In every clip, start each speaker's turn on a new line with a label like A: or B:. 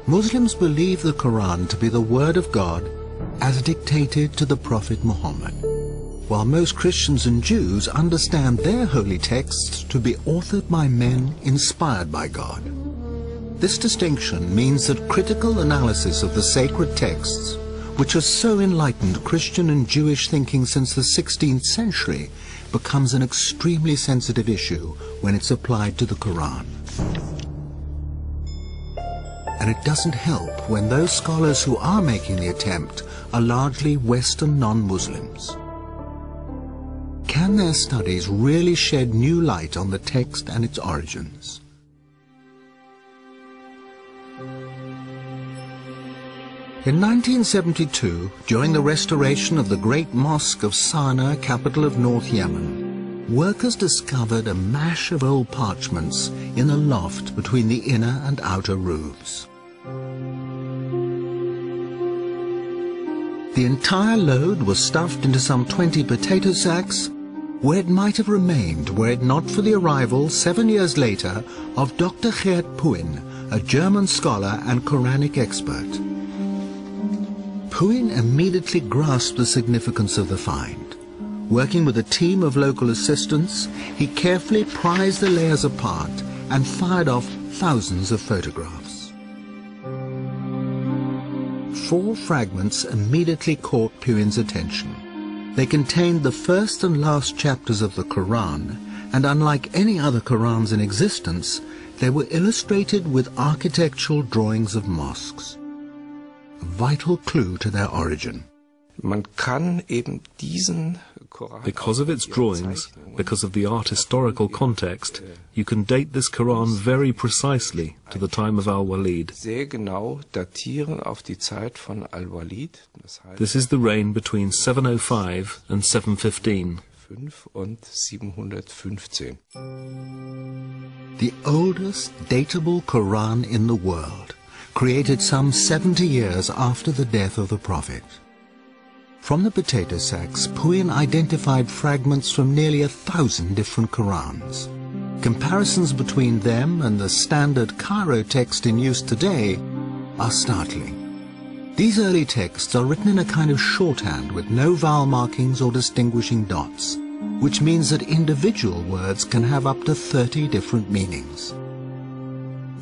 A: Muslims believe the Quran to be the word of God as dictated to the Prophet Muhammad, while most Christians and Jews understand their holy texts to be authored by men inspired by God. This distinction means that critical analysis of the sacred texts, which has so enlightened Christian and Jewish thinking since the 16th century, becomes an extremely sensitive issue when it's applied to the Quran. And it doesn't help when those scholars who are making the attempt are largely Western non-Muslims. Can their studies really shed new light on the text and its origins? In 1972, during the restoration of the great mosque of Sana'a, capital of North Yemen, workers discovered a mash of old parchments in the loft between the inner and outer roofs. The entire load was stuffed into some 20 potato sacks, where it might have remained were it not for the arrival 7 years later of Dr. Geert Puin, a German scholar and Qu'ranic expert. Puin immediately grasped the significance of the find. Working with a team of local assistants, he carefully prized the layers apart and fired off thousands of photographs. 4 fragments immediately caught Puin's attention. They contained the first and last chapters of the Quran, and unlike any other Qurans in existence, they were illustrated with architectural drawings of mosques. A vital clue to their origin.
B: Because of its drawings, because of the art historical context, you can date this Quran very precisely to the time of Al-Walid. This is the reign between 705 and 715.
A: The oldest datable Quran in the world, created some 70 years after the death of the Prophet. From the potato sacks, Puin identified fragments from nearly 1,000 different Qurans. Comparisons between them and the standard Cairo text in use today are startling. These early texts are written in a kind of shorthand with no vowel markings or distinguishing dots, which means that individual words can have up to 30 different meanings.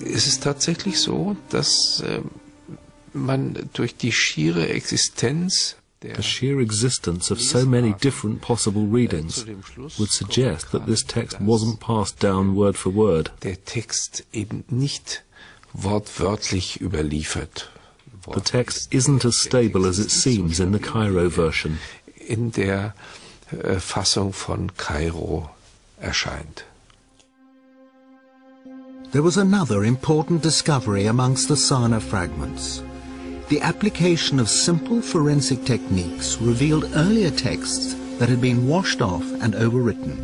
C: Es ist tatsächlich so, dass man durch die schiere Existenz
B: The sheer existence of so many different possible readings would suggest that this text wasn't passed down word for word.
C: Der Text eben nicht wortwörtlich überliefert.
B: The text isn't as stable as it seems in the Cairo version.
C: In der Fassung von Kairo erscheint.
A: There was another important discovery amongst the Sana'a fragments. The application of simple forensic techniques revealed earlier texts that had been washed off and overwritten.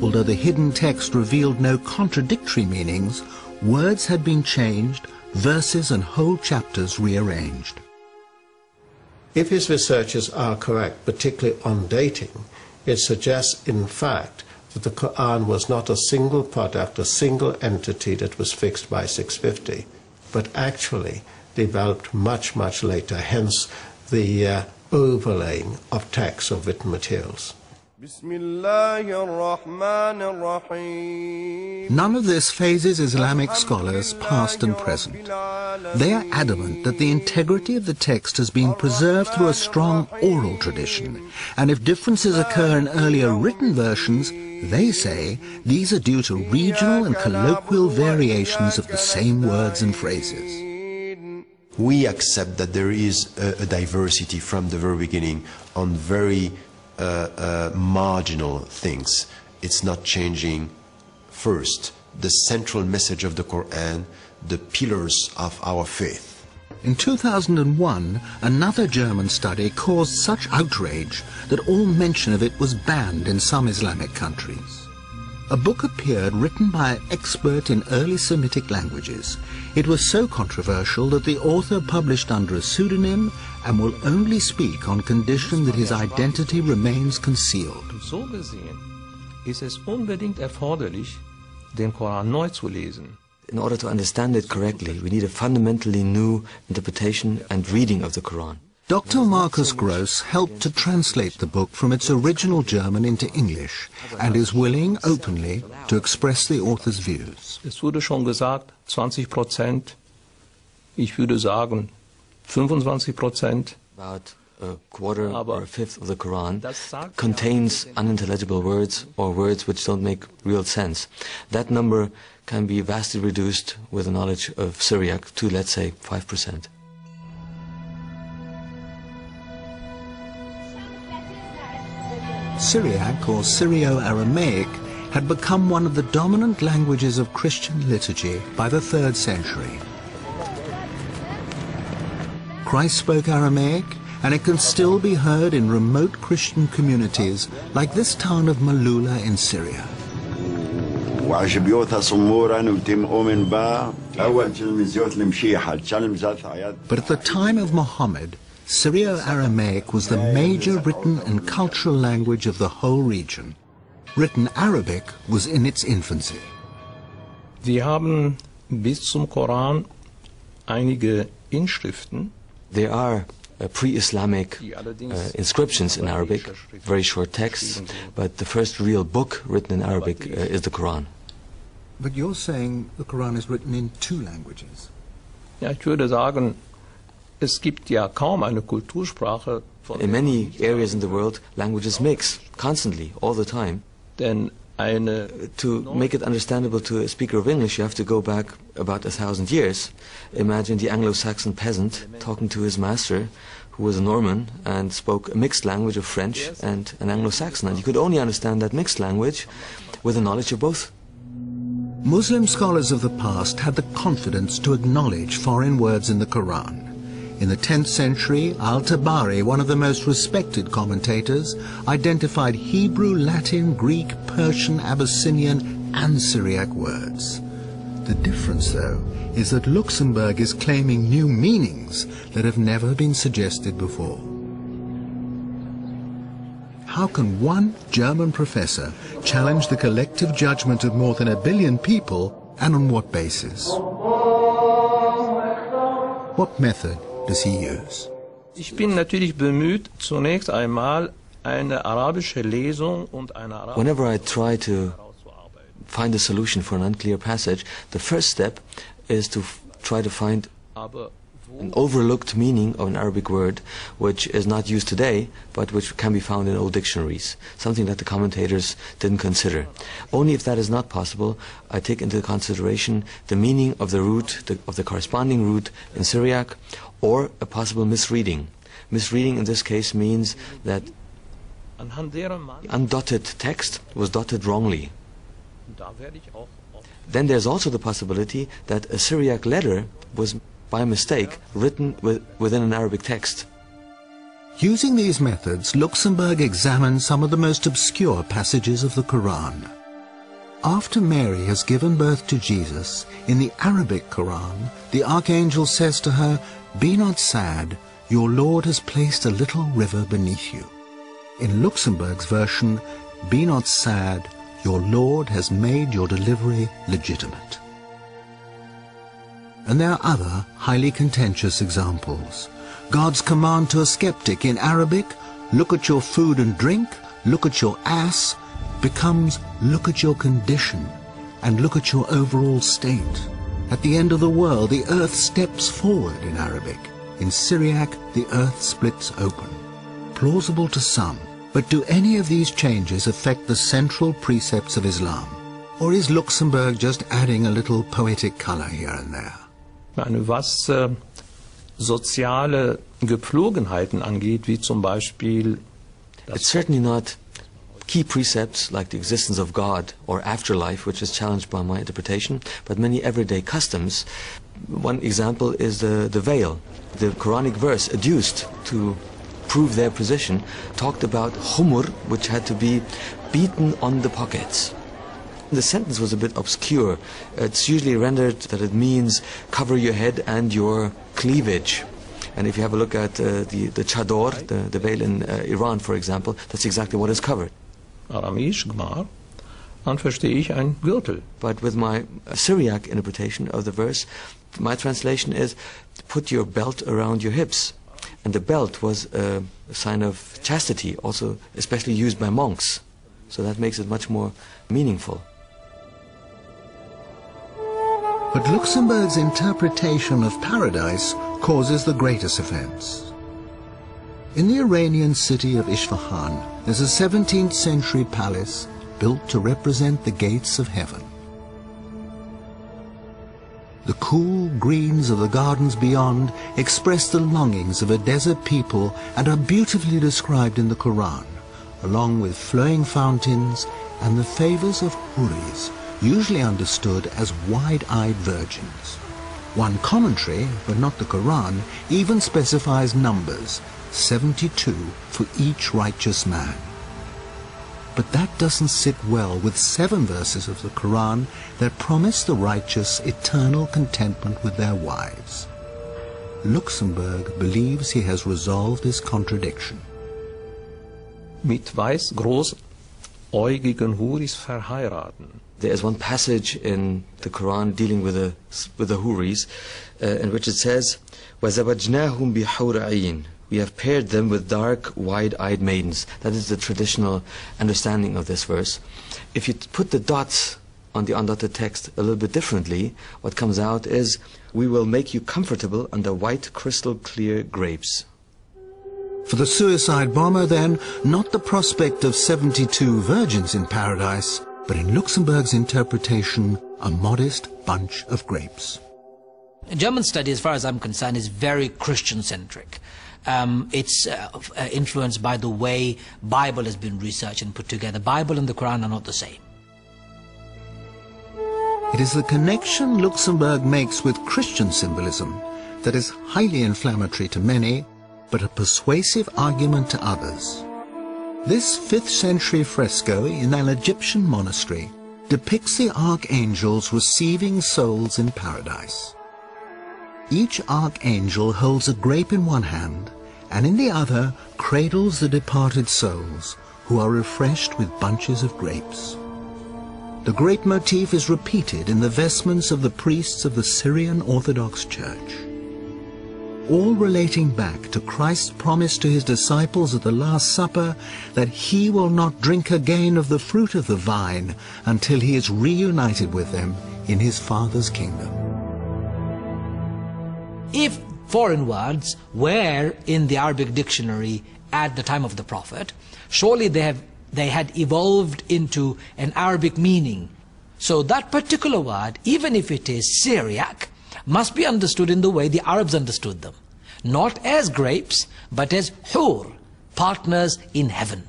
A: Although the hidden text revealed no contradictory meanings, words had been changed, verses and whole chapters rearranged.
D: If his researches are correct, particularly on dating, it suggests, in fact, that the Quran was not a single product, a single entity that was fixed by 650, but actually developed much, much later, hence the overlaying of texts of written materials.
A: None of this phases Islamic scholars, past and present. They are adamant that the integrity of the text has been preserved through a strong oral tradition, and if differences occur in earlier written versions, they say these are due to regional and colloquial variations of the same words and phrases.
E: We accept that there is a diversity from the very beginning on very marginal things. It's not changing first the central message of the Quran, the pillars of our faith.
A: In 2001, another German study caused such outrage that all mention of it was banned in some Islamic countries. A book appeared written by an expert in early Semitic languages. It was so controversial that the author published under a pseudonym and will only speak on condition that his identity remains concealed.
F: So gesehen ist es unbedingt erforderlich, den Koran neu zu lesen.
G: In order to understand it correctly, we need a fundamentally new interpretation and reading of the Quran.
A: Dr. Marcus Gross helped to translate the book from its original German into English and is willing openly to express the author's views.
F: Es wurde schon gesagt, 20%, ich würde sagen 25%.
G: About a quarter or a fifth of the Quran contains unintelligible words or words which don't make real sense. That number can be vastly reduced with a knowledge of Syriac to, let's say, 5%.
A: Syriac, or Syrio-Aramaic, had become one of the dominant languages of Christian liturgy by the 3rd century. Christ spoke Aramaic, and it can still be heard in remote Christian communities like this town of Malula in Syria. But at the time of Muhammad, Syrio-Aramaic was the major written and cultural language of the whole region. Written Arabic was in its infancy.
F: Wir haben bis zum Koran einige Inschriften.
G: There are pre-Islamic inscriptions in Arabic, very short texts, but the first real book written in Arabic is the Quran.
A: But you're saying the Quran is written in 2 languages.
F: Ja, ich würde sagen, es gibt ja kaum eine Kultursprache.
G: In many areas in the world, languages mix constantly, all the time.
F: Denn
G: to make it understandable to a speaker of English, you have to go back about 1,000 years. Imagine the Anglo-Saxon peasant talking to his master, who was a Norman and spoke a mixed language of French and an Anglo-Saxon. And you could only understand that mixed language with a knowledge of both.
A: Muslim scholars of the past had the confidence to acknowledge foreign words in the Quran. In the 10th century, Al-Tabari, one of the most respected commentators, identified Hebrew, Latin, Greek, Persian, Abyssinian and Syriac words. The difference, though, is that Luxembourg is claiming new meanings that have never been suggested before. How can one German professor challenge the collective judgment of more than 1 billion people, and on what basis? What method does he use?
F: Ich bin natürlich bemüht, zunächst einmal eine arabische Lesung und eine arabische.
G: Whenever I try to find a solution for an unclear passage, the first step is to try to find an overlooked meaning of an Arabic word which is not used today, but which can be found in old dictionaries, something that the commentators didn't consider. Only if that is not possible, I take into consideration the meaning of the root, of the corresponding root in Syriac, or a possible misreading. Misreading in this case means that undotted text was dotted wrongly. Then there's also the possibility that a Syriac letter was by mistake written within an Arabic text.
A: Using these methods, Luxembourg examined some of the most obscure passages of the Quran. After Mary has given birth to Jesus, in the Arabic Quran, the archangel says to her, "Be not sad, your Lord has placed a little river beneath you." In Luxembourg's version, "Be not sad, your Lord has made your delivery legitimate." And there are other highly contentious examples. God's command to a skeptic in Arabic, "Look at your food and drink, look at your ass," becomes "Look at your condition and look at your overall state." At the end of the world, the earth steps forward in Arabic. In Syriac, the earth splits open. Plausible to some, but do any of these changes affect the central precepts of Islam? Or is Luxembourg just adding a little poetic color here and there?
F: Was soziale Gepflogenheiten angeht, wie zum Beispiel...
G: It's certainly not key precepts like the existence of God or afterlife, which is challenged by my interpretation, but many everyday customs. One example is the veil. The Quranic verse adduced to prove their position talked about humur, which had to be beaten on the pockets. The sentence was a bit obscure. It's usually rendered that it means cover your head and your cleavage. And if you have a look at the chador, the veil in Iran, for example, that's exactly what is covered.
F: Aramäisch Gmar, dann verstehe ich ein Gürtel.
G: But with my Syriac interpretation of the verse, my translation is, put your belt around your hips. And the belt was a sign of chastity, also especially used by monks. So that makes it much more meaningful.
A: But Luxemburg's interpretation of paradise causes the greatest offense. In the Iranian city of Isfahan, there's a 17th century palace built to represent the gates of heaven. The cool greens of the gardens beyond express the longings of a desert people and are beautifully described in the Qu'ran, along with flowing fountains and the favors of huris, usually understood as wide-eyed virgins. One commentary, but not the Qu'ran, even specifies numbers, 72 for each righteous man. But that doesn't sit well with 7 verses of the Qu'ran that promise the righteous eternal contentment with their wives. Luxemburg believes he has resolved this contradiction.
F: Mit weiß großäugigen Huris verheiraten.
G: There is one passage in the Quran dealing with the Huris, in which it says, وَزَوَجْنَاهُمْ بِحُورَ عِينٍ. We have paired them with dark, wide-eyed maidens. That is the traditional understanding of this verse. If you put the dots on the undotted text a little bit differently, what comes out is, we will make you comfortable under white, crystal-clear grapes.
A: For the suicide bomber, then, not the prospect of 72 virgins in paradise, but in Luxemburg's interpretation, a modest bunch of grapes.
H: German study, as far as I'm concerned, is very Christian-centric. It's influenced by the way Bible has been researched and put together. Bible and the Quran are not the same.
A: It is the connection Luxemburg makes with Christian symbolism that is highly inflammatory to many, but a persuasive argument to others. This 5th century fresco in an Egyptian monastery depicts the archangels receiving souls in paradise. Each archangel holds a grape in one hand, and in the other cradles the departed souls, who are refreshed with bunches of grapes. The grape motif is repeated in the vestments of the priests of the Syrian Orthodox Church, all relating back to Christ's promise to his disciples at the Last Supper that he will not drink again of the fruit of the vine until he is reunited with them in his Father's kingdom.
H: If foreign words were in the Arabic dictionary at the time of the Prophet, surely they had evolved into an Arabic meaning. So that particular word, even if it is Syriac, must be understood in the way the Arabs understood them. Not as grapes, but as hur, partners in heaven.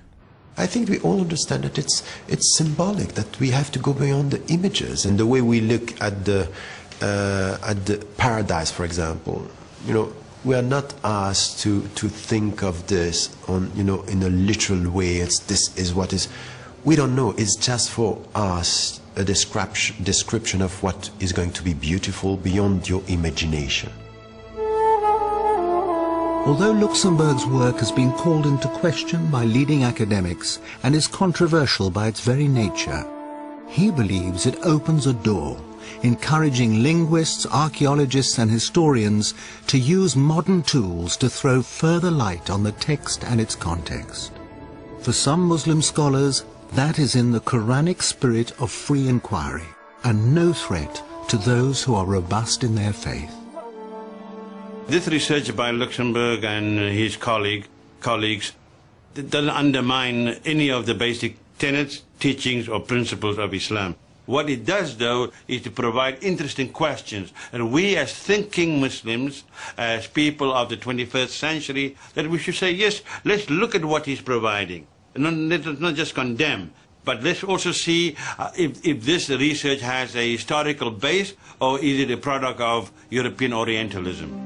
E: I think we all understand that it's symbolic, that we have to go beyond the images and the way we look at the paradise, for example. You know, we are not asked to think of this on, you know, in a literal way. This is what is. We don't know. It's just for us a description of what is going to be beautiful beyond your imagination.
A: Although Luxemburg's work has been called into question by leading academics and is controversial by its very nature, he believes it opens a door, encouraging linguists, archaeologists and historians to use modern tools to throw further light on the text and its context. For some Muslim scholars, that is in the Qu'ranic spirit of free inquiry and no threat to those who are robust in their faith.
I: This research by Luxemburg and his colleagues doesn't undermine any of the basic tenets, teachings or principles of Islam. What it does, though, is to provide interesting questions. And we as thinking Muslims, as people of the 21st century, that we should say, yes, let's look at what he's providing. And let's not just condemn, but let's also see if this research has a historical base or is it a product of European Orientalism.